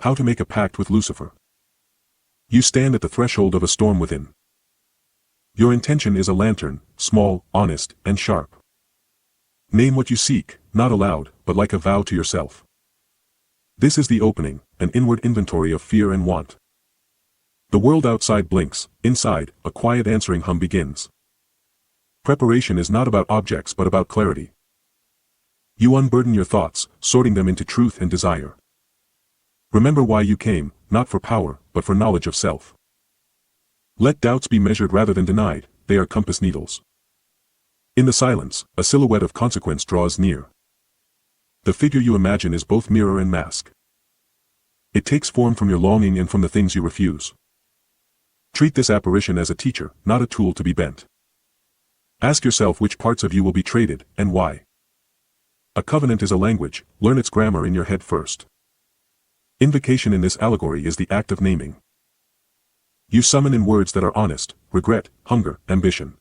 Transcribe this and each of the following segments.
How to make a pact with Lucifer. You stand at the threshold of a storm within. Your intention is a lantern, small, honest, and sharp. Name what you seek, not aloud, but like a vow to yourself. This is the opening, an inward inventory of fear and want. The world outside blinks, inside, a quiet answering hum begins. Preparation is not about objects but about clarity. You unburden your thoughts, sorting them into truth and desire. Remember why you came, not for power, but for knowledge of self. Let doubts be measured rather than denied, they are compass needles. In the silence, a silhouette of consequence draws near. The figure you imagine is both mirror and mask. It takes form from your longing and from the things you refuse. Treat this apparition as a teacher, not a tool to be bent. Ask yourself which parts of you will be traded, and why. A covenant is a language, learn its grammar in your head first. Invocation in this allegory is the act of naming. You summon in words that are honest, regret, hunger, ambition.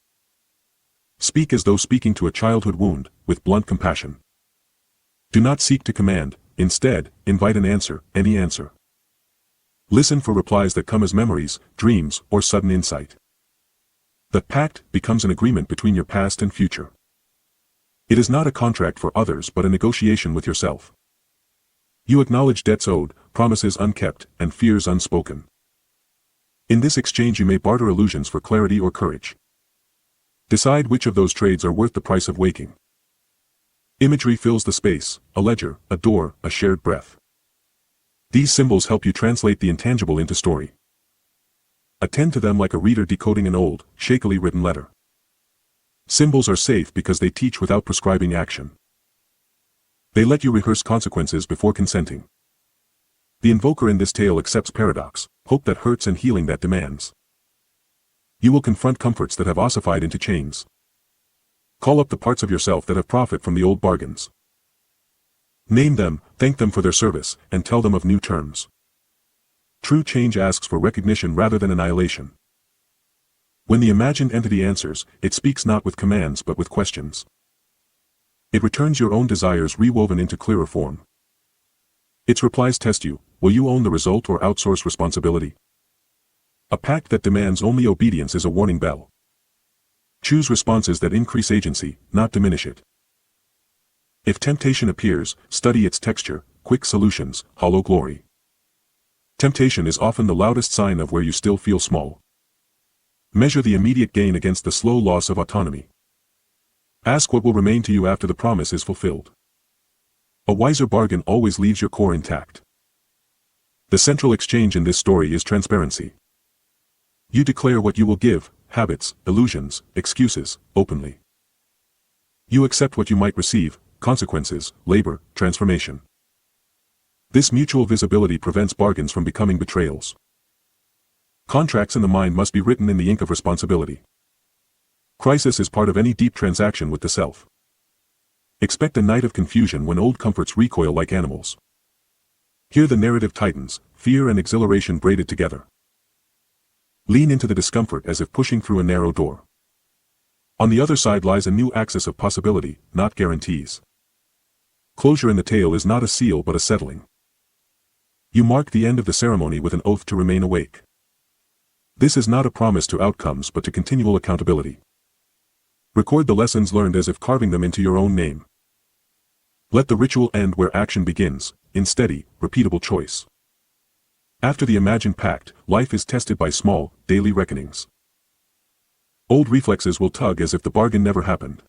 Speak as though speaking to a childhood wound, with blunt compassion. Do not seek to command, instead, invite an answer, any answer. Listen for replies that come as memories, dreams, or sudden insight. The pact becomes an agreement between your past and future. It is not a contract for others but a negotiation with yourself. You acknowledge debts owed, promises unkept, and fears unspoken. In this exchange you may barter illusions for clarity or courage. Decide which of those trades are worth the price of waking. Imagery fills the space, a ledger, a door, a shared breath. These symbols help you translate the intangible into story. Attend to them like a reader decoding an old, shakily written letter. Symbols are safe because they teach without prescribing action. They let you rehearse consequences before consenting. The invoker in this tale accepts paradox, hope that hurts and healing that demands. You will confront comforts that have ossified into chains. Call up the parts of yourself that have profit from the old bargains. Name them, thank them for their service, and tell them of new terms. True change asks for recognition rather than annihilation. When the imagined entity answers, it speaks not with commands but with questions. It returns your own desires rewoven into clearer form. Its replies test you, will you own the result or outsource responsibility? A pact that demands only obedience is a warning bell. Choose responses that increase agency, not diminish it. If temptation appears, study its texture, quick solutions, hollow glory. Temptation is often the loudest sign of where you still feel small. Measure the immediate gain against the slow loss of autonomy. Ask what will remain to you after the promise is fulfilled. A wiser bargain always leaves your core intact. The central exchange in this story is transparency. You declare what you will give, habits, illusions, excuses, openly. You accept what you might receive, consequences, labor, transformation. This mutual visibility prevents bargains from becoming betrayals. Contracts in the mind must be written in the ink of responsibility. Crisis is part of any deep transaction with the self. Expect a night of confusion when old comforts recoil like animals. Here the narrative tightens, fear and exhilaration braided together. Lean into the discomfort as if pushing through a narrow door. On the other side lies a new axis of possibility, not guarantees. Closure in the tale is not a seal but a settling. You mark the end of the ceremony with an oath to remain awake. This is not a promise to outcomes but to continual accountability. Record the lessons learned as if carving them into your own name. Let the ritual end where action begins, in steady, repeatable choice. After the imagined pact, life is tested by small, daily reckonings. Old reflexes will tug as if the bargain never happened.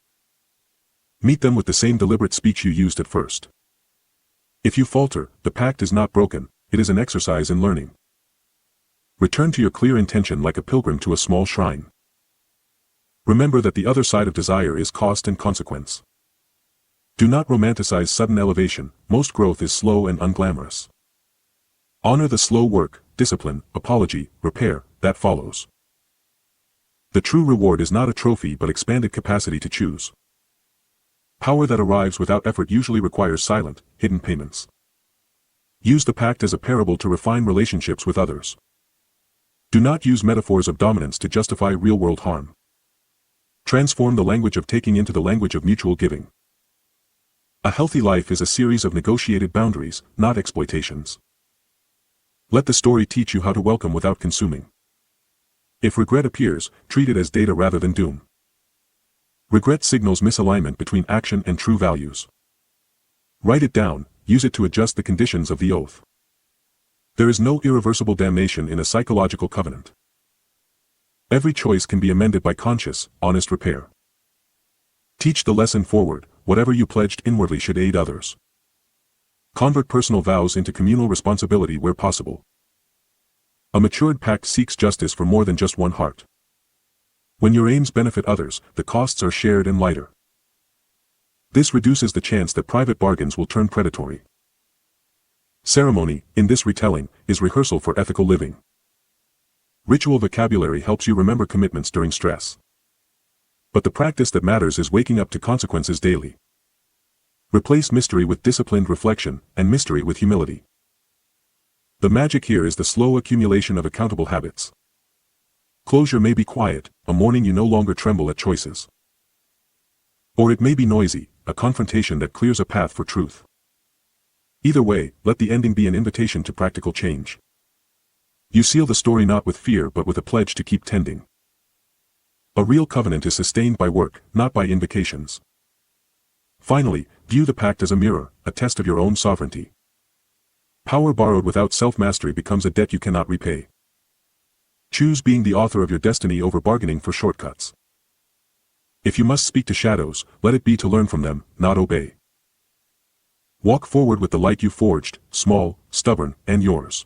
Meet them with the same deliberate speech you used at first. If you falter, the pact is not broken, it is an exercise in learning. Return to your clear intention like a pilgrim to a small shrine. Remember that the other side of desire is cost and consequence. Do not romanticize sudden elevation, most growth is slow and unglamorous. Honor the slow work, discipline, apology, repair, that follows. The true reward is not a trophy but expanded capacity to choose. Power that arrives without effort usually requires silent, hidden payments. Use the pact as a parable to refine relationships with others. Do not use metaphors of dominance to justify real-world harm. Transform the language of taking into the language of mutual giving. A healthy life is a series of negotiated boundaries, not exploitations. Let the story teach you how to welcome without consuming. If regret appears, treat it as data rather than doom. Regret signals misalignment between action and true values. Write it down, use it to adjust the conditions of the oath. There is no irreversible damnation in a psychological covenant. Every choice can be amended by conscious, honest repair. Teach the lesson forward, whatever you pledged inwardly should aid others. Convert personal vows into communal responsibility where possible. A matured pact seeks justice for more than just one heart. When your aims benefit others, the costs are shared and lighter. This reduces the chance that private bargains will turn predatory. Ceremony, in this retelling, is rehearsal for ethical living. Ritual vocabulary helps you remember commitments during stress. But the practice that matters is waking up to consequences daily. Replace mystery with disciplined reflection, and mystery with humility. The magic here is the slow accumulation of accountable habits. Closure may be quiet, a morning you no longer tremble at choices. Or it may be noisy, a confrontation that clears a path for truth. Either way, let the ending be an invitation to practical change. You seal the story not with fear but with a pledge to keep tending. A real covenant is sustained by work, not by invocations. Finally, view the pact as a mirror, a test of your own sovereignty. Power borrowed without self-mastery becomes a debt you cannot repay. Choose being the author of your destiny over bargaining for shortcuts. If you must speak to shadows, let it be to learn from them, not obey. Walk forward with the light you forged, small, stubborn, and yours.